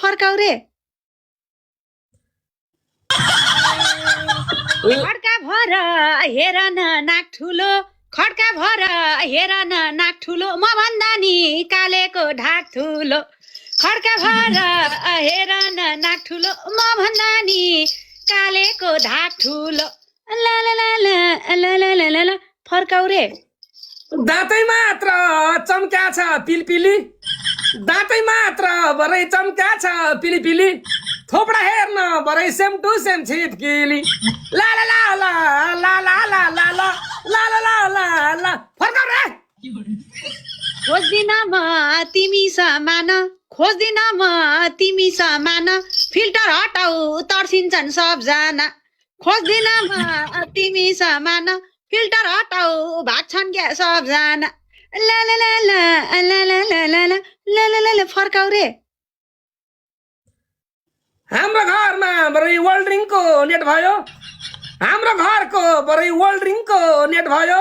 फर्काउ रे खड्का भर हेर न नाक ठुलो खड्का भर हेर न नाक ठुलो म भन्दा नि कालेको ढाक ठुलो खड्का भर हेर न नाक ठुलो म भन्दा नि कालेको ढाक ठुलो ला ला ला ला ला ला ला ला ला फर्काउ रे दाँतै मात्र चम्क्या छ पिलपिली दाँतै मात्र भरै चम्क्या छ पिलिपिली थोपडा हेर्न भरै सेम टु सेम छिटकिली ला ला ला ला ला ला ला ला ला ला ला ला ला ला फर्काउ रे खोज्दिन म तिमी समान खोज्दिन म तिमी समान फिल्टर हटाऊ तर्सिन्छन् सबजना खोज्दिन म तिमी समान फिल्टर हटाऊ भाग्छन् क्या सबजना ला ला ला ला ला ला ला ला ला ला ला ला फर्काउ रे हाम्रो घरमा बरै वर्ल्ड रिङको नेट भयो हाम्रो घरको बरै वर्ल्ड रिङको नेट भयो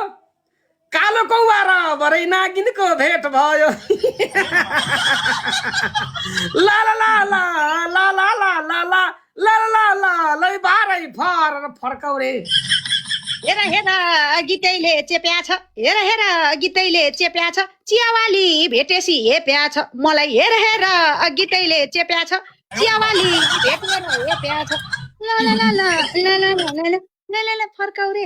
कालो कौवा र बरै नागिनको भेट भयो ला ला ला ला ला ला ला ला ला ला ला ला लै बारै फर्काउ रे हेर हेर गीतैले चेप्या छ हेर हेर गीतैले चेप्या छ चियावाली भेटेसी हेप्या छ मलाई हेर हेर गीतैले चेप्या छ चियावाली भेटेर हेप्या छ ला ला ला ला ला ला ला ला ला ला फर्काउ रे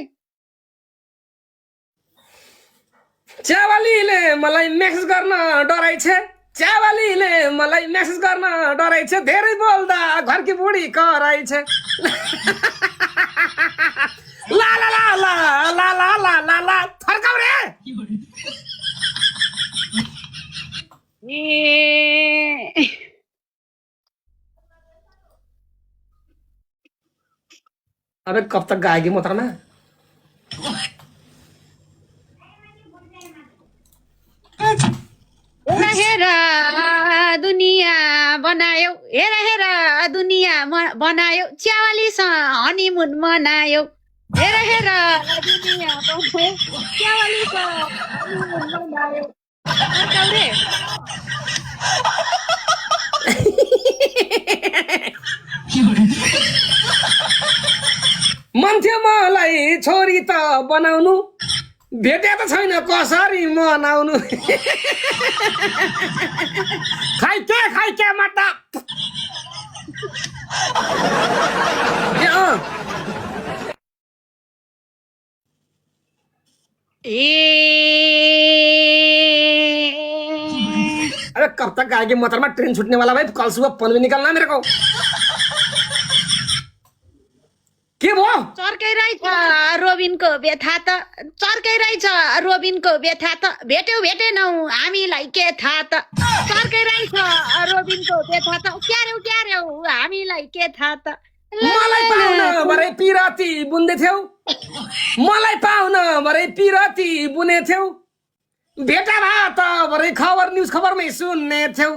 चियावालीले मलाई मेसेज गर्न डराइछ चियावालीले मलाई मेसेज गर्न डराइछ धेरै बोल्दा घरकी बुढी कराइछ ला ला ला ला ला ला ला ला ला फर्काउ रे अबे कब तक गाएगी मोहतरमा हेर हेर दुनिया बनायो हेर हेर दुनिया बनायो चियावालीसँग हनीमुन मनायो हेर हेर दुनिया बनायो चियावालीसँग हनीमुन मनायो फर्काउ रे मन थियो मलाई छोरी त बनाउनु भेटे त छैन कसरी मनाउनु खाइ के माता अरे कब तक आएगी मोहतरमा ट्रेन छूटने वाला भाई कल सुबह फोन भी निकलना मेरे को के भयो चर्कै रहेछ रोबिनको व्यथा त चर्कै रहेछ रोबिनको व्यथा त भेट्यौ भेटेनौ हामीलाई के थाहा त चर्कै रहेछ रोबिनको व्यथा त क्यार्यौ हामीलाई के थाहा त मलाई पाउन भरे पिराती बुन्दै थियौ मलाई पाउन भरे पिराती बुने थियौ भेटा भए त भरे खबर न्युज खबरमै सुन्ने थियौ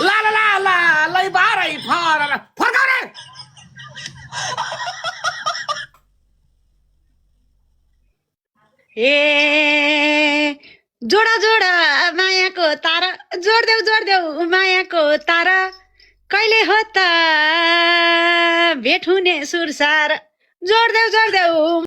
ला ला ला ला लै बारै फर्काउ रे ए जोडा जोडा मायाको तारा जोड्देऊ मायाको तारा कहिले हो त भेट हुने सुरसार जोड्देऊ